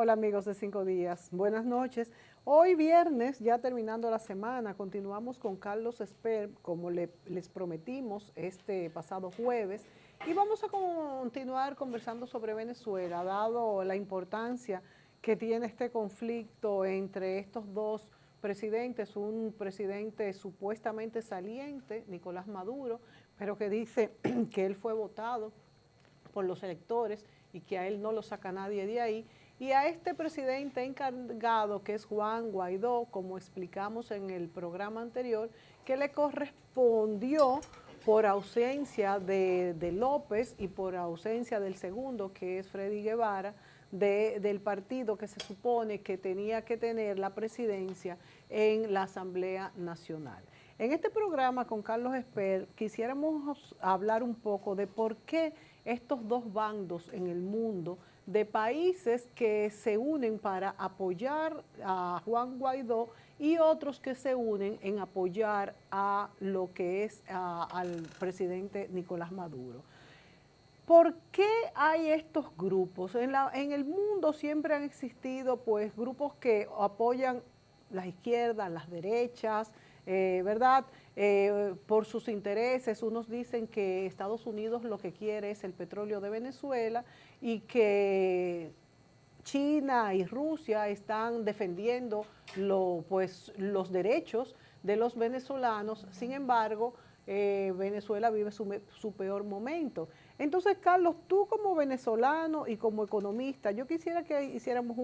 Hola amigos de 5 días, buenas noches. Hoy viernes, ya terminando la semana, continuamos con Carlos Esper, como les prometimos este pasado jueves, y vamos a continuar conversando sobre Venezuela, dado la importancia que tiene este conflicto entre estos dos presidentes, un presidente supuestamente saliente, Nicolás Maduro, pero que dice que él fue votado por los electores y que a él no lo saca nadie de ahí, y a este presidente encargado, que es Juan Guaidó, como explicamos en el programa anterior, que le correspondió por ausencia de López y por ausencia del segundo, que es Freddy Guevara, del partido que se supone que tenía que tener la presidencia en la Asamblea Nacional. En este programa con Carlos Esper quisiéramos hablar un poco de por qué estos dos bandos en el mundo de países que se unen para apoyar a Juan Guaidó y otros que se unen en apoyar a lo que es al presidente Nicolás Maduro. ¿Por qué hay estos grupos? En el mundo siempre han existido pues grupos que apoyan las izquierdas, las derechas, ¿verdad? Por sus intereses. Unos dicen que Estados Unidos lo que quiere es el petróleo de Venezuela y que China y Rusia están defendiendo los derechos de los venezolanos. Sin embargo, Venezuela vive su peor momento. Entonces, Carlos, tú como venezolano y como economista, yo quisiera que hiciéramos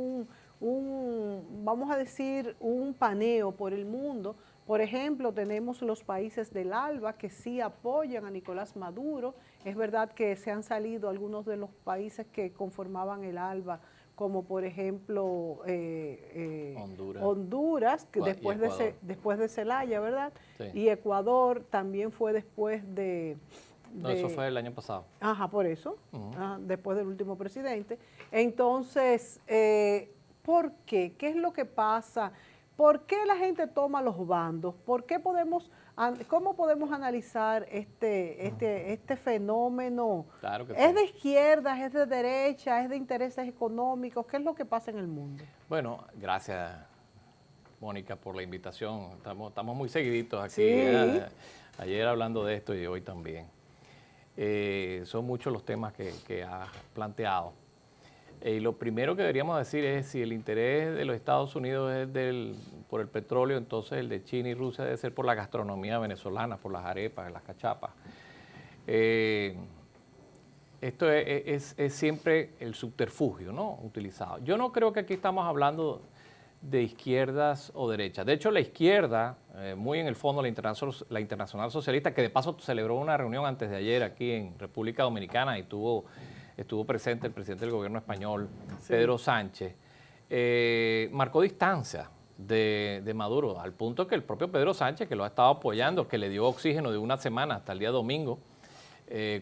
vamos a decir, un paneo por el mundo. Por ejemplo, tenemos los países del ALBA que sí apoyan a Nicolás Maduro. Es verdad que se han salido algunos de los países que conformaban el ALBA, como por ejemplo Honduras, que después de Zelaya, ¿verdad? Sí. Y Ecuador también fue después No, eso fue el año pasado. Ajá, por eso, después del último presidente. Entonces, ¿por qué? ¿Qué es lo que pasa? ¿Por qué la gente toma los bandos? ¿Cómo podemos analizar este fenómeno? Claro que ¿Es sí. de izquierdas, es de derecha, es de intereses económicos? ¿Qué es lo que pasa en el mundo? Bueno, gracias, Mónica, por la invitación. Estamos muy seguiditos aquí. Sí. Ayer hablando de esto y hoy también. Son muchos los temas que has planteado. Y lo primero que deberíamos decir es si el interés de los Estados Unidos es por el petróleo, entonces el de China y Rusia debe ser por la gastronomía venezolana, por las arepas, las cachapas. Esto es siempre el subterfugio, ¿no?, utilizado. Yo no creo que aquí estamos hablando de izquierdas o derechas. De hecho, la izquierda, muy en el fondo la Internacional Socialista, que de paso celebró una reunión antes de ayer aquí en República Dominicana y estuvo presente el presidente del gobierno español, sí, Pedro Sánchez, marcó distancia de Maduro, al punto que el propio Pedro Sánchez, que lo ha estado apoyando, que le dio oxígeno de una semana hasta el día domingo,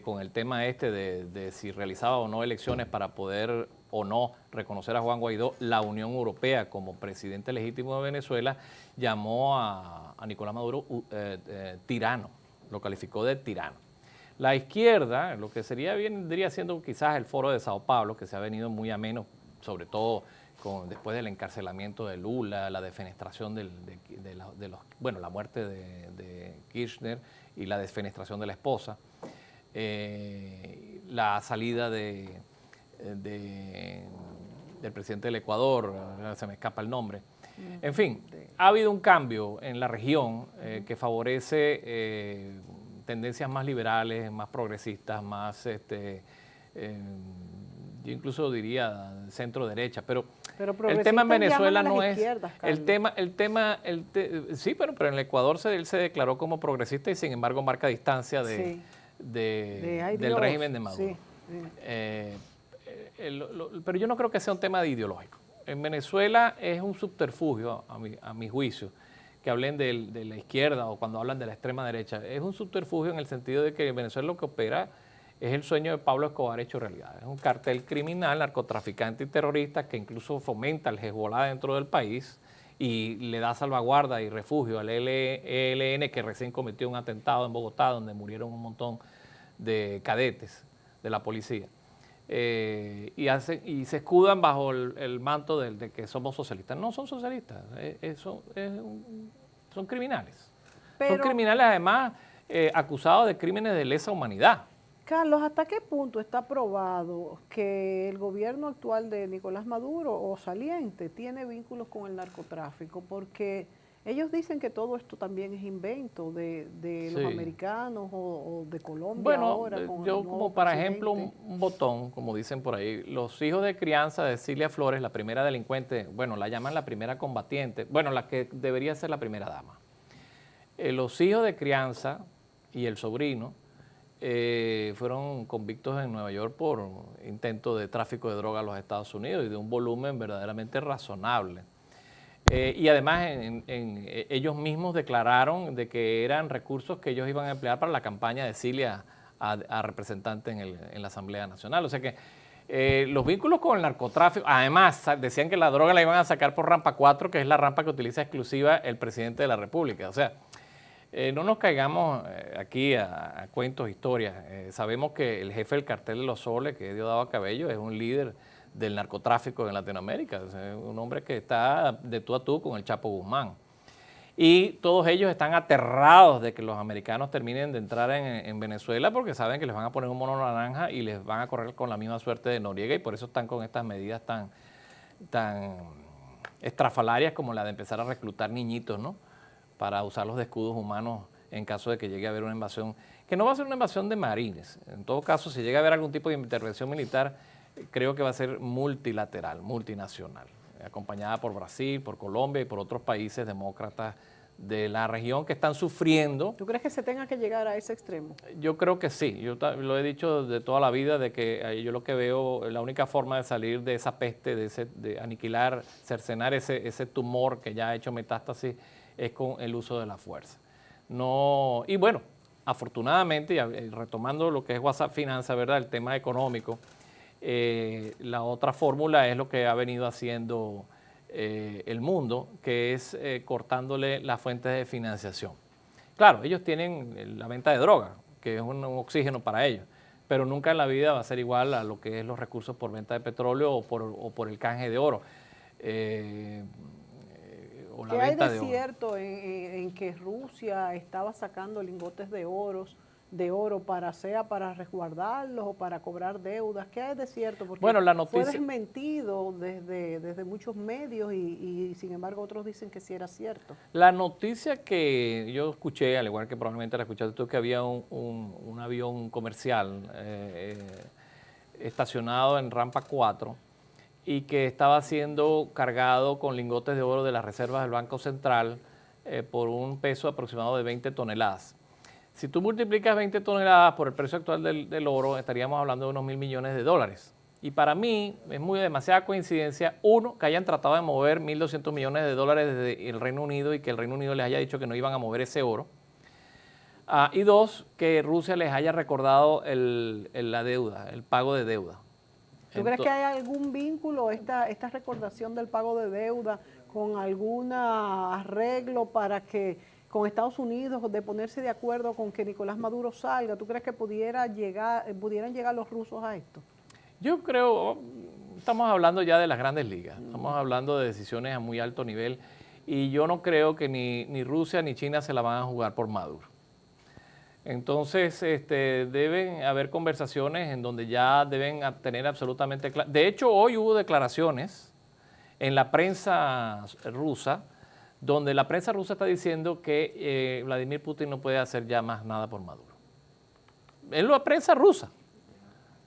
con el tema de si realizaba o no elecciones para poder o no reconocer a Juan Guaidó, la Unión Europea como presidente legítimo de Venezuela llamó a Nicolás Maduro tirano, lo calificó de tirano. La izquierda, lo que vendría siendo quizás el foro de Sao Paulo, que se ha venido muy ameno, sobre todo después del encarcelamiento de Lula, la defenestración la muerte de Kirchner y la defenestración de la esposa, la salida del presidente del Ecuador, se me escapa el nombre. En fin, ha habido un cambio en la región que favorece tendencias más liberales, más progresistas, más, yo incluso diría centro-derecha, pero el tema en Venezuela no es sí, pero en el Ecuador él se declaró como progresista y sin embargo marca distancia del régimen de Maduro. Sí. Pero yo no creo que sea un tema ideológico. En Venezuela es un subterfugio, a mi juicio, que hablen de la izquierda o cuando hablan de la extrema derecha. Es un subterfugio en el sentido de que en Venezuela lo que opera es el sueño de Pablo Escobar hecho realidad. Es un cartel criminal, narcotraficante y terrorista que incluso fomenta el Hezbollah dentro del país y le da salvaguarda y refugio al ELN, que recién cometió un atentado en Bogotá donde murieron un montón de cadetes de la policía. y se escudan bajo el manto de que somos socialistas. No son socialistas, son criminales. Son criminales además acusados de crímenes de lesa humanidad. Carlos, ¿hasta qué punto está probado que el gobierno actual de Nicolás Maduro o saliente tiene vínculos con el narcotráfico? Porque ellos dicen que todo esto también es invento de los americanos o de Colombia. Bueno, ahora con yo como para ejemplo un botón, como dicen por ahí, los hijos de crianza de Cilia Flores, la primera delincuente, bueno, la llaman la primera combatiente, bueno, la que debería ser la primera dama. Los hijos de crianza y el sobrino fueron convictos en Nueva York por intento de tráfico de droga a los Estados Unidos y de un volumen verdaderamente razonable. Y además ellos mismos declararon de que eran recursos que ellos iban a emplear para la campaña de Cilia a representante en la Asamblea Nacional. O sea que los vínculos con el narcotráfico, además decían que la droga la iban a sacar por rampa 4, que es la rampa que utiliza exclusiva el presidente de la República. O sea, no nos caigamos aquí a cuentos, historias. Sabemos que el jefe del cartel de los Soles, que es Diosdado Cabello, es un líder del narcotráfico en Latinoamérica. Es un hombre que está de tú a tú con el Chapo Guzmán. Y todos ellos están aterrados de que los americanos terminen de entrar en Venezuela porque saben que les van a poner un mono naranja y les van a correr con la misma suerte de Noriega, y por eso están con estas medidas tan estrafalarias como la de empezar a reclutar niñitos, ¿no?, para usarlos de escudos humanos en caso de que llegue a haber una invasión, que no va a ser una invasión de marines. En todo caso, si llega a haber algún tipo de intervención militar, creo que va a ser multilateral, multinacional, acompañada por Brasil, por Colombia y por otros países demócratas de la región que están sufriendo. ¿Tú crees que se tenga que llegar a ese extremo? Yo creo que sí. Yo lo he dicho de toda la vida, de que yo lo que veo, la única forma de salir de esa peste, de aniquilar, cercenar ese tumor que ya ha hecho metástasis, es con el uso de la fuerza. No, y bueno, afortunadamente, retomando lo que es WhatsApp Finanza, ¿verdad?, el tema económico, la otra fórmula es lo que ha venido haciendo el mundo, que es cortándole las fuentes de financiación. Claro, ellos tienen la venta de droga, que es un oxígeno para ellos, pero nunca en la vida va a ser igual a lo que es los recursos por venta de petróleo o por el canje de oro. O la ¿Qué venta hay de oro. cierto en que Rusia estaba sacando lingotes de oro sea para resguardarlos o para cobrar deudas? ¿Qué hay de cierto? Porque bueno, la noticia fue desmentido desde muchos medios y sin embargo otros dicen que sí era cierto. La noticia que yo escuché, al igual que probablemente la escuchaste tú, que había un avión comercial estacionado en rampa 4 y que estaba siendo cargado con lingotes de oro de las reservas del Banco Central por un peso aproximado de 20 toneladas. Si tú multiplicas 20 toneladas por el precio actual del oro, estaríamos hablando de unos $1.000 millones. Y para mí es demasiada coincidencia, uno, que hayan tratado de mover $1.200 millones desde el Reino Unido y que el Reino Unido les haya dicho que no iban a mover ese oro. Y dos, que Rusia les haya recordado la deuda, el pago de deuda. ¿Tú crees que hay algún vínculo, esta recordación del pago de deuda, con algún arreglo para que con Estados Unidos, de ponerse de acuerdo con que Nicolás Maduro salga? ¿Tú crees que pudieran llegar los rusos a esto? Yo creo, estamos hablando ya de las grandes ligas, estamos hablando de decisiones a muy alto nivel y yo no creo que ni Rusia ni China se la van a jugar por Maduro. Entonces, deben haber conversaciones en donde ya deben tener absolutamente claro. De hecho, hoy hubo declaraciones en la prensa rusa, donde la prensa rusa está diciendo que Vladimir Putin no puede hacer ya más nada por Maduro. Es la prensa rusa.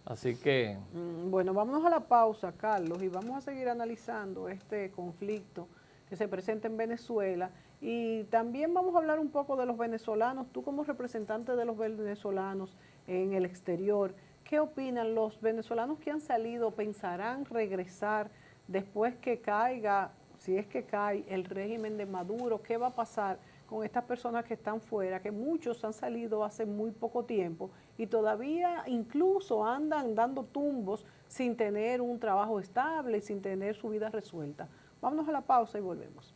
Así que... Bueno, vámonos a la pausa, Carlos, y vamos a seguir analizando este conflicto que se presenta en Venezuela. Y también vamos a hablar un poco de los venezolanos. Tú como representante de los venezolanos en el exterior, ¿qué opinan? ¿Los venezolanos que han salido pensarán regresar después que caiga, si es que cae, el régimen de Maduro? ¿Qué va a pasar con estas personas que están fuera, que muchos han salido hace muy poco tiempo y todavía incluso andan dando tumbos sin tener un trabajo estable y sin tener su vida resuelta? Vámonos a la pausa y volvemos.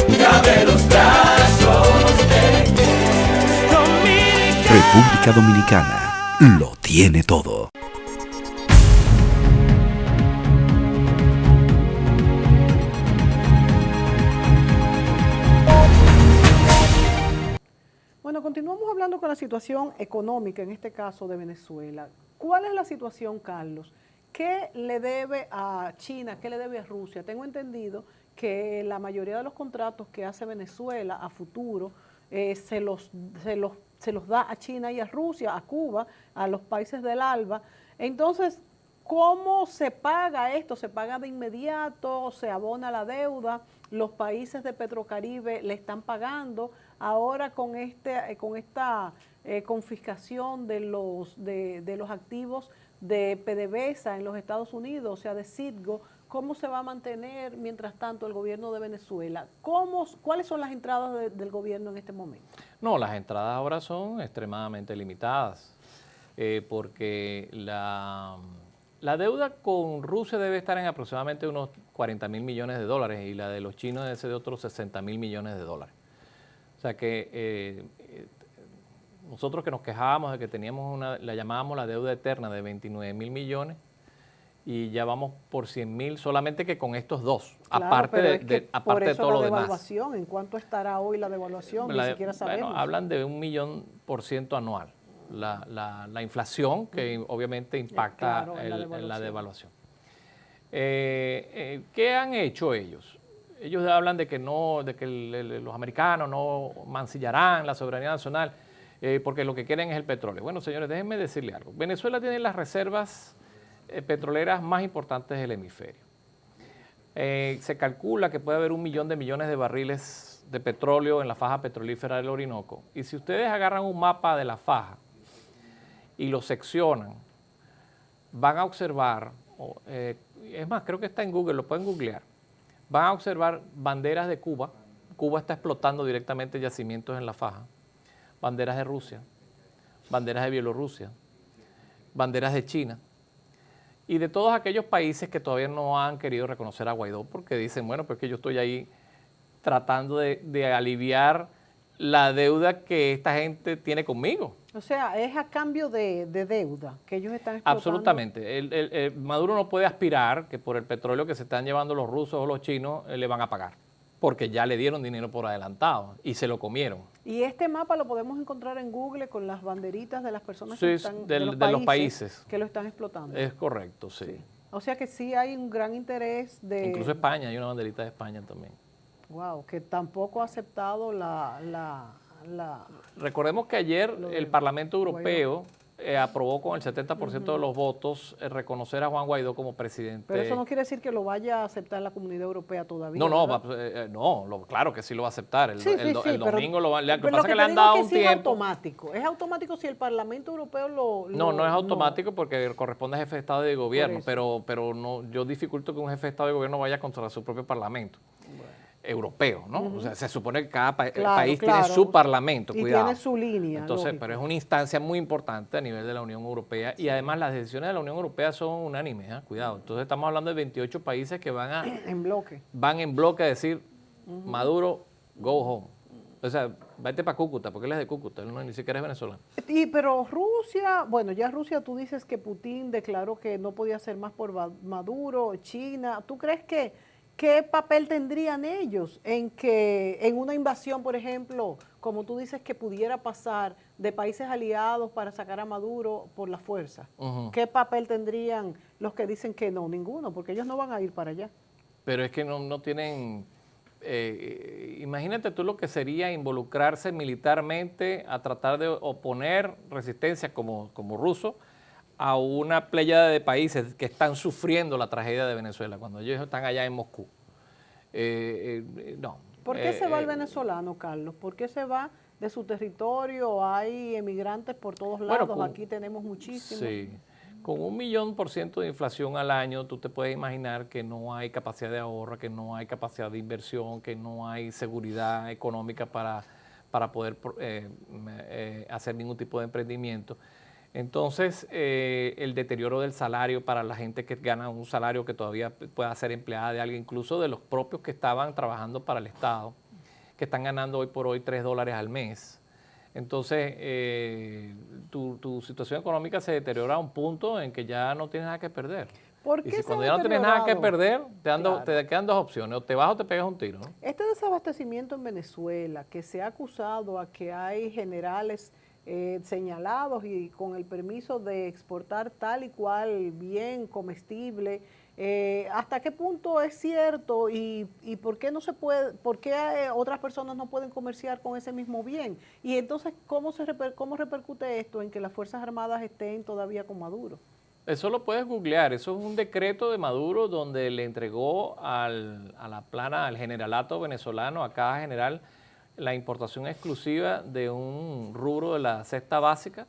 Cabe los brazos de República Dominicana lo tiene todo. Bueno, continuamos hablando con la situación económica, en este caso de Venezuela. ¿Cuál es la situación, Carlos? ¿Qué le debe a China? ¿Qué le debe a Rusia? Tengo entendido que la mayoría de los contratos que hace Venezuela a futuro se los da a China y a Rusia, a Cuba, a los países del ALBA. Entonces, ¿cómo se paga esto? ¿Se paga de inmediato? ¿Se abona la deuda? ¿Los países de Petrocaribe le están pagando? Ahora con esta confiscación de los activos de PDVSA en los Estados Unidos, o sea, de Citgo, ¿cómo se va a mantener mientras tanto el gobierno de Venezuela? ¿Cuáles son las entradas del gobierno en este momento? No, las entradas ahora son extremadamente limitadas, porque la deuda con Rusia debe estar en aproximadamente unos 40.000 millones de dólares y la de los chinos debe ser de otros 60.000 millones de dólares. O sea que nosotros que nos quejábamos de que teníamos la llamábamos la deuda eterna de 29.000 millones y ya vamos por 100.000 solamente que con estos dos, Claro, aparte por de eso todo lo la demás. devaluación, ¿en cuánto estará hoy la devaluación? Ni siquiera sabemos. Bueno, hablan de 1.000.000% anual. La inflación que obviamente impacta claro, en la devaluación. ¿Qué han hecho ellos? Ellos hablan de que los americanos no mancillarán la soberanía nacional porque lo que quieren es el petróleo. Bueno, señores, déjenme decirle algo. Venezuela tiene las reservas petroleras más importantes del hemisferio. Se calcula que puede haber 1 millón de millones de barriles de petróleo en la faja petrolífera del Orinoco. Y si ustedes agarran un mapa de la faja y lo seccionan, van a observar, es más, creo que está en Google, lo pueden googlear, van a observar banderas de Cuba. Cuba está explotando directamente yacimientos en la faja. Banderas de Rusia, banderas de Bielorrusia, banderas de China y de todos aquellos países que todavía no han querido reconocer a Guaidó porque dicen, bueno, pues que yo estoy ahí tratando de aliviar la deuda que esta gente tiene conmigo. O sea, es a cambio de deuda que ellos están explotando. Absolutamente. Maduro no puede aspirar que por el petróleo que se están llevando los rusos o los chinos le van a pagar, porque ya le dieron dinero por adelantado y se lo comieron. Y este mapa lo podemos encontrar en Google con las banderitas de las personas Sí, que están, de los países que lo están explotando. Es correcto, sí. Sí. O sea que sí hay un gran interés de... Incluso España, hay una banderita de España también. Wow, que tampoco ha aceptado la Recordemos que ayer el Parlamento Europeo Guaidó. Aprobó con el 70% de los votos reconocer a Juan Guaidó como presidente. Pero eso no quiere decir que lo vaya a aceptar la Comunidad Europea todavía. Claro que sí lo va a aceptar. El domingo lo va a... Lo que pero pasa es que le han dado un tiempo. Es automático. Es automático si el Parlamento Europeo No es automático porque corresponde a jefe de Estado y de gobierno, pero no, yo dificulto que un jefe de Estado y de gobierno vaya contra su propio Parlamento. Europeo, ¿no? O sea, se supone que cada país tiene su parlamento, y cuidado. Tiene su línea. Entonces, lógico. pero es una instancia muy importante a nivel de la Unión Europea y además las decisiones de la Unión Europea son unánimes, cuidado. Entonces estamos hablando de 28 países que van en bloque a decir, Maduro, go home. O sea, vete para Cúcuta, porque él es de Cúcuta, él ni siquiera es venezolano. Pero Rusia, ya Rusia, tú dices que Putin declaró que no podía hacer más por Maduro, China. ¿Tú crees qué papel tendrían ellos en una invasión, por ejemplo, como tú dices, que pudiera pasar de países aliados para sacar a Maduro por la fuerza? ¿Qué papel tendrían los que dicen que no? Ninguno, porque ellos no van a ir para allá. Pero es que no tienen... imagínate tú lo que sería involucrarse militarmente a tratar de oponer resistencia como ruso a una pléyada de países que están sufriendo la tragedia de Venezuela cuando ellos están allá en Moscú. No. ¿Por qué se va el venezolano, Carlos? ¿Por qué se va de su territorio? Hay emigrantes por todos lados, aquí tenemos muchísimos. Sí. Con 1.000.000% de inflación al año, tú te puedes imaginar que no hay capacidad de ahorro, que no hay capacidad de inversión, que no hay seguridad económica para poder hacer ningún tipo de emprendimiento. Entonces, el deterioro del salario para la gente que gana un salario que todavía pueda ser empleada de alguien, incluso de los propios que estaban trabajando para el Estado, que están ganando hoy por hoy $3 al mes. Entonces, tu situación económica se deteriora a un punto en que ya no tienes nada que perder. ¿Por Y qué si se cuando ha ya no tienes nada que deteriorado? perder, te quedan dos opciones, o te vas o te pegas un tiro, ¿no? Este desabastecimiento en Venezuela, que se ha acusado a que hay generales señalados y con el permiso de exportar tal y cual bien comestible, ¿hasta qué punto es cierto y por qué no se puede, por qué otras personas no pueden comerciar con ese mismo bien? Y entonces, ¿cómo repercute esto en que las Fuerzas Armadas estén todavía con Maduro? Eso lo puedes googlear, eso es un decreto de Maduro donde le entregó a la plana, al generalato venezolano, a cada general, la importación exclusiva de un rubro de la cesta básica.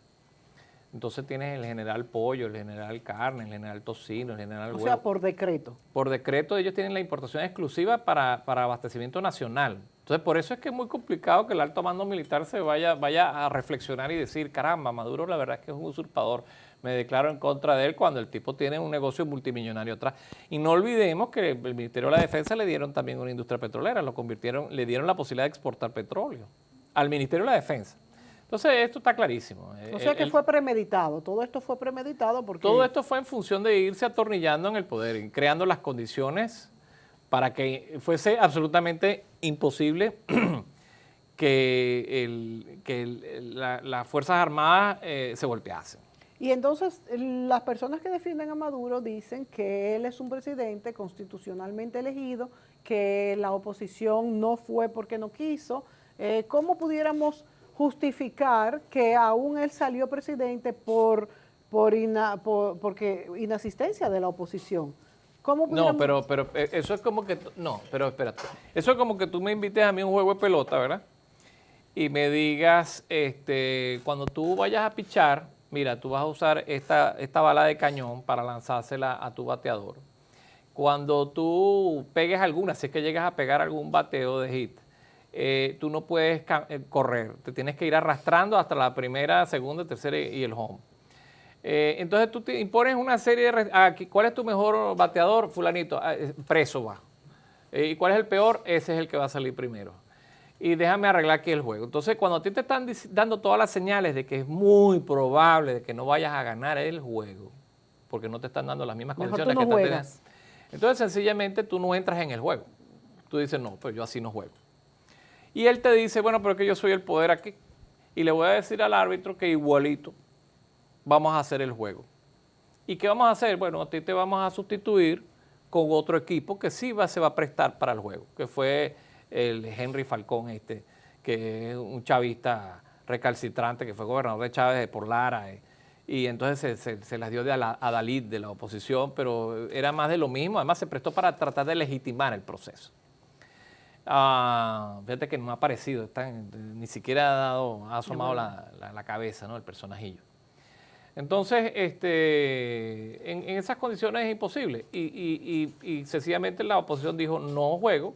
Entonces tienes el general pollo, el general carne, el general tocino, el general huevo. O sea, por decreto. Por decreto ellos tienen la importación exclusiva para abastecimiento nacional. Entonces por eso es que es muy complicado que el alto mando militar se vaya a reflexionar y decir, caramba, Maduro la verdad es que es un usurpador, me declaro en contra de él cuando el tipo tiene un negocio multimillonario atrás. Y no olvidemos que el Ministerio de la Defensa le dieron también una industria petrolera, le dieron la posibilidad de exportar petróleo al Ministerio de la Defensa. Entonces esto está clarísimo. O sea que fue premeditado, todo esto fue premeditado porque... Todo esto fue en función de irse atornillando en el poder, y creando las condiciones para que fuese absolutamente imposible que las Fuerzas Armadas se golpeasen. Y entonces las personas que defienden a Maduro dicen que él es un presidente constitucionalmente elegido, que la oposición no fue porque no quiso. ¿Cómo pudiéramos justificar que aún él salió presidente porque inasistencia de la oposición? ¿Cómo No, pero eso es como que... No, pero espérate. Eso es como que tú me invites a mí a un juego de pelota, ¿verdad? Y me digas, cuando tú vayas a pichar, mira, tú vas a usar esta bala de cañón para lanzársela a tu bateador. Cuando tú pegues alguna, si es que llegas a pegar algún bateo de hit, tú no puedes correr, te tienes que ir arrastrando hasta la primera, segunda, tercera y el home. Entonces tú te impones una serie de... ¿Cuál es tu mejor bateador? Fulanito, preso va. ¿Y cuál es el peor? Ese es el que va a salir primero. Y déjame arreglar aquí el juego. Entonces, cuando a ti te están dando todas las señales de que es muy probable de que no vayas a ganar el juego, porque no te están dando las mismas Mejor condiciones tú no que juegas. entonces, sencillamente, tú no entras en el juego. Tú dices, no, pues yo así no juego. Y él te dice, bueno, pero es que yo soy el poder aquí. Y le voy a decir al árbitro que igualito vamos a hacer el juego. ¿Y qué vamos a hacer? Bueno, a ti te vamos a sustituir con otro equipo que sí se va a prestar para el juego, que fue el Henry Falcón, que es un chavista recalcitrante, que fue gobernador de Chávez por Lara, y entonces se las dio a Dalí de la oposición, pero era más de lo mismo, además se prestó para tratar de legitimar el proceso. Fíjate que no ha aparecido, ni siquiera ha asomado la cabeza, ¿no? El personajillo. Entonces, en esas condiciones es imposible, y sencillamente la oposición dijo no juego,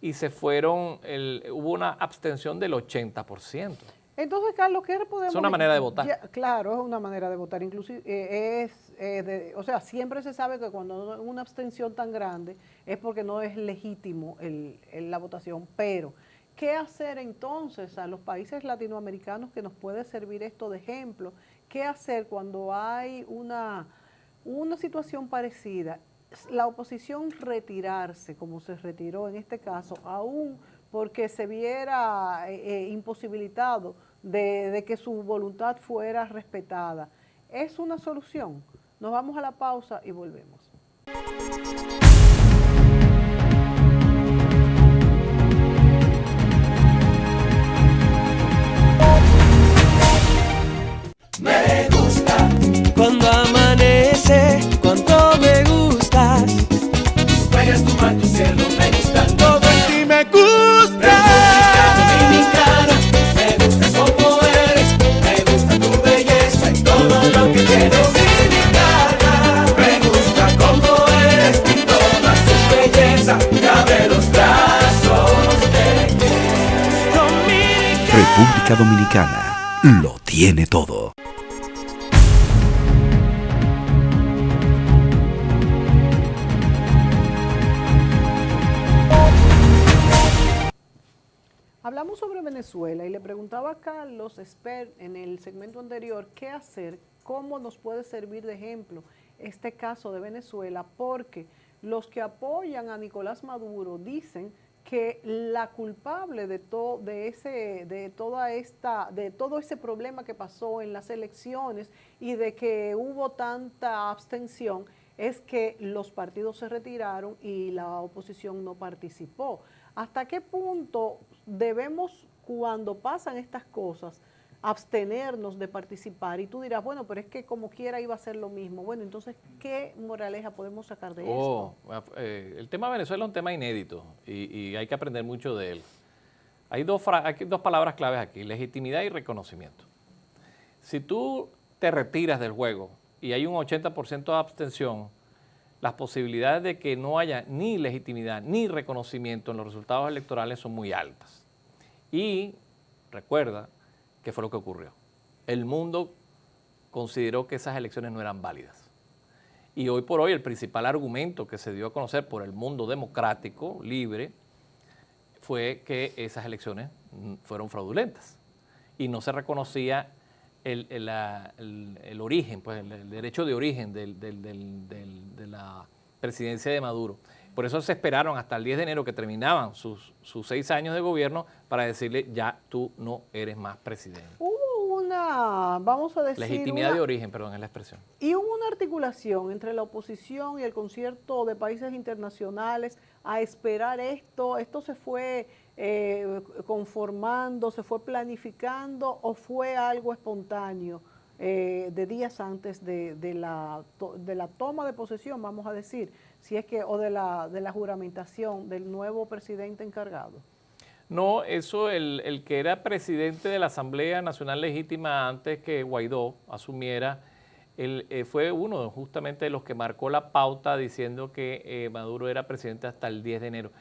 y hubo una abstención del 80%. Entonces, Carlos, ¿qué podemos...? Es una manera de votar. Claro, es una manera de votar. Inclusive, o sea, siempre se sabe que cuando hay una abstención tan grande es porque no es legítimo la votación. Pero, ¿qué hacer entonces a los países latinoamericanos que nos puede servir esto de ejemplo? ¿Qué hacer cuando hay una situación parecida? La oposición retirarse, como se retiró en este caso, aún porque se viera imposibilitado de que su voluntad fuera respetada. ¿Es una solución? Nos vamos a la pausa y volvemos. Me gusta Cuando amanece, cuánto me gustas. Juegas tu mar, tu cielo, me gusta Todo en ti me gusta. Dominicana, me gusta como eres, me gusta tu belleza y todo lo que tienes. Dominicana, me gusta como eres y toda su belleza que abre los brazos de República Dominicana lo tiene todo. Hablamos sobre Venezuela y le preguntaba a Carlos Esper en el segmento anterior qué hacer, cómo nos puede servir de ejemplo este caso de Venezuela, porque los que apoyan a Nicolás Maduro dicen que la culpable de todo ese problema que pasó en las elecciones y de que hubo tanta abstención es que los partidos se retiraron y la oposición no participó. ¿Hasta qué punto debemos, cuando pasan estas cosas, abstenernos de participar? Y tú dirás, bueno, pero es que como quiera iba a ser lo mismo. Bueno, entonces, ¿qué moraleja podemos sacar de esto? El tema de Venezuela es un tema inédito y hay que aprender mucho de él. Hay dos palabras claves aquí, legitimidad y reconocimiento. Si tú te retiras del juego y hay un 80% de abstención, las posibilidades de que no haya ni legitimidad ni reconocimiento en los resultados electorales son muy altas. Y recuerda qué fue lo que ocurrió. El mundo consideró que esas elecciones no eran válidas. Y hoy por hoy el principal argumento que se dio a conocer por el mundo democrático, libre, fue que esas elecciones fueron fraudulentas y no se reconocía el origen, pues el derecho de origen de la presidencia de Maduro. Por eso se esperaron hasta el 10 de enero que terminaban sus 6 años de gobierno para decirle, ya tú no eres más presidente. Hubo una, vamos a decir... Legitimidad de origen, perdón, es la expresión. Y hubo una articulación entre la oposición y el concierto de países internacionales a esperar esto. ¿Esto se fue conformando, se fue planificando o fue algo espontáneo de días antes de la toma de posesión, vamos a decir, si es que, o de la juramentación del nuevo presidente encargado? No, eso el que era presidente de la Asamblea Nacional Legítima antes que Guaidó asumiera, él fue uno justamente de los que marcó la pauta diciendo que Maduro era presidente hasta el 10 de enero.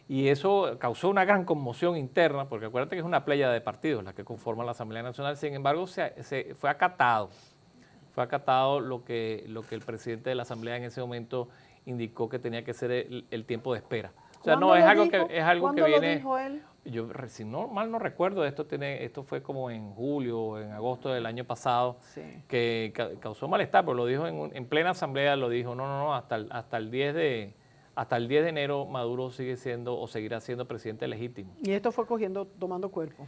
Y eso causó una gran conmoción interna, porque acuérdate que es una playa de partidos la que conforma la Asamblea Nacional. Sin embargo, fue acatado. Fue acatado lo que el presidente de la Asamblea en ese momento indicó que tenía que ser el tiempo de espera. O sea, no, es algo que viene... ¿Cuándo lo dijo él? Yo, si no mal no recuerdo, esto fue como en julio o en agosto del año pasado, Sí. que causó malestar, pero lo dijo en plena asamblea, lo dijo, no, hasta el 10 de enero Maduro sigue siendo o seguirá siendo presidente legítimo. Y esto fue tomando cuerpo.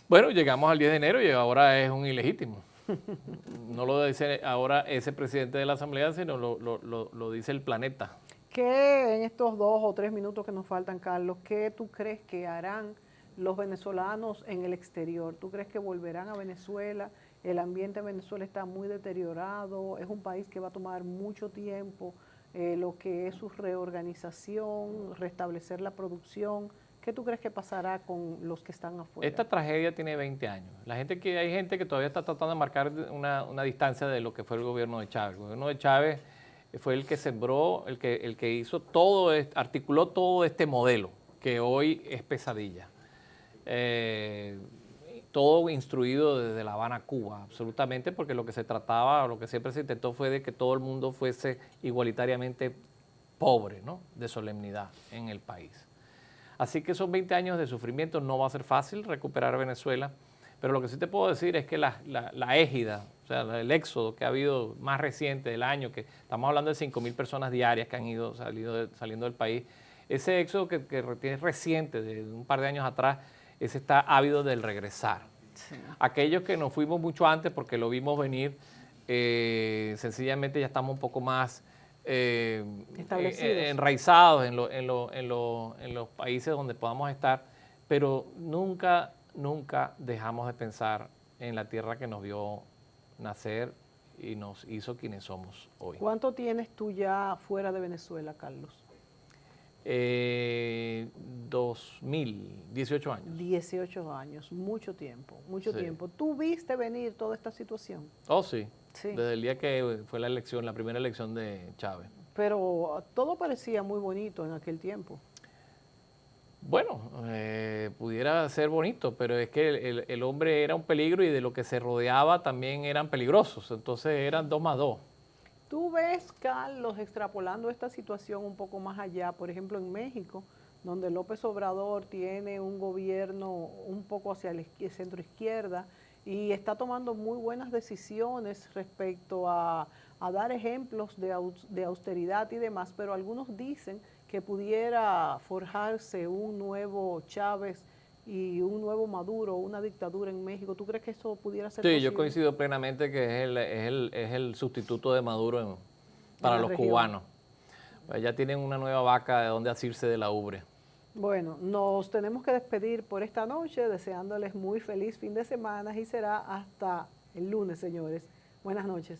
Bueno, llegamos al 10 de enero y ahora es un ilegítimo. No lo dice ahora ese presidente de la asamblea, sino lo dice el planeta. ¿Qué en estos 2 o 3 minutos que nos faltan, Carlos, qué tú crees que harán los venezolanos en el exterior? ¿Tú crees que volverán a Venezuela? El ambiente en Venezuela está muy deteriorado, es un país que va a tomar mucho tiempo, lo que es su reorganización, restablecer la producción. ¿Qué tú crees que pasará con los que están afuera? Esta tragedia tiene 20 años. Hay gente que todavía está tratando de marcar una distancia de lo que fue el gobierno de Chávez. El gobierno de Chávez fue el que sembró, el que hizo todo, articuló todo este modelo, que hoy es pesadilla. Todo instruido desde La Habana, Cuba, absolutamente, porque lo que se trataba, o lo que siempre se intentó fue de que todo el mundo fuese igualitariamente pobre, ¿no?, de solemnidad en el país. Así que esos 20 años de sufrimiento no va a ser fácil recuperar Venezuela, pero lo que sí te puedo decir es que la égida, o sea, el éxodo que ha habido más reciente del año, que estamos hablando de 5.000 personas diarias que han ido saliendo del país, ese éxodo que es reciente, de un par de años atrás, ese está ávido del regresar. Sí. Aquellos que nos fuimos mucho antes porque lo vimos venir, sencillamente ya estamos un poco más enraizados en los países donde podamos estar, pero nunca dejamos de pensar en la tierra que nos vio nacer y nos hizo quienes somos hoy. ¿Cuánto tienes tú ya fuera de Venezuela, Carlos? 18 años. 18 años, mucho tiempo, mucho Sí. tiempo. ¿Tú viste venir toda esta situación? Oh, sí. Sí. Desde el día que fue la primera elección de Chávez. Pero todo parecía muy bonito en aquel tiempo. Bueno, pudiera ser bonito, pero es que el hombre era un peligro y de lo que se rodeaba también eran peligrosos. Entonces eran 2 más 2. ¿Tú ves, Carlos, extrapolando esta situación un poco más allá, por ejemplo en México, donde López Obrador tiene un gobierno un poco hacia la centro izquierda y está tomando muy buenas decisiones respecto a dar ejemplos de austeridad y demás, pero algunos dicen que pudiera forjarse un nuevo Chávez y un nuevo Maduro, una dictadura en México. ¿Tú crees que eso pudiera ser Sí, posible? yo coincido plenamente que es el sustituto de Maduro para la los región. cubanos. Pues ya tienen una nueva vaca de donde asirse de la ubre. Bueno, nos tenemos que despedir por esta noche, deseándoles muy feliz fin de semana y será hasta el lunes, señores. Buenas noches.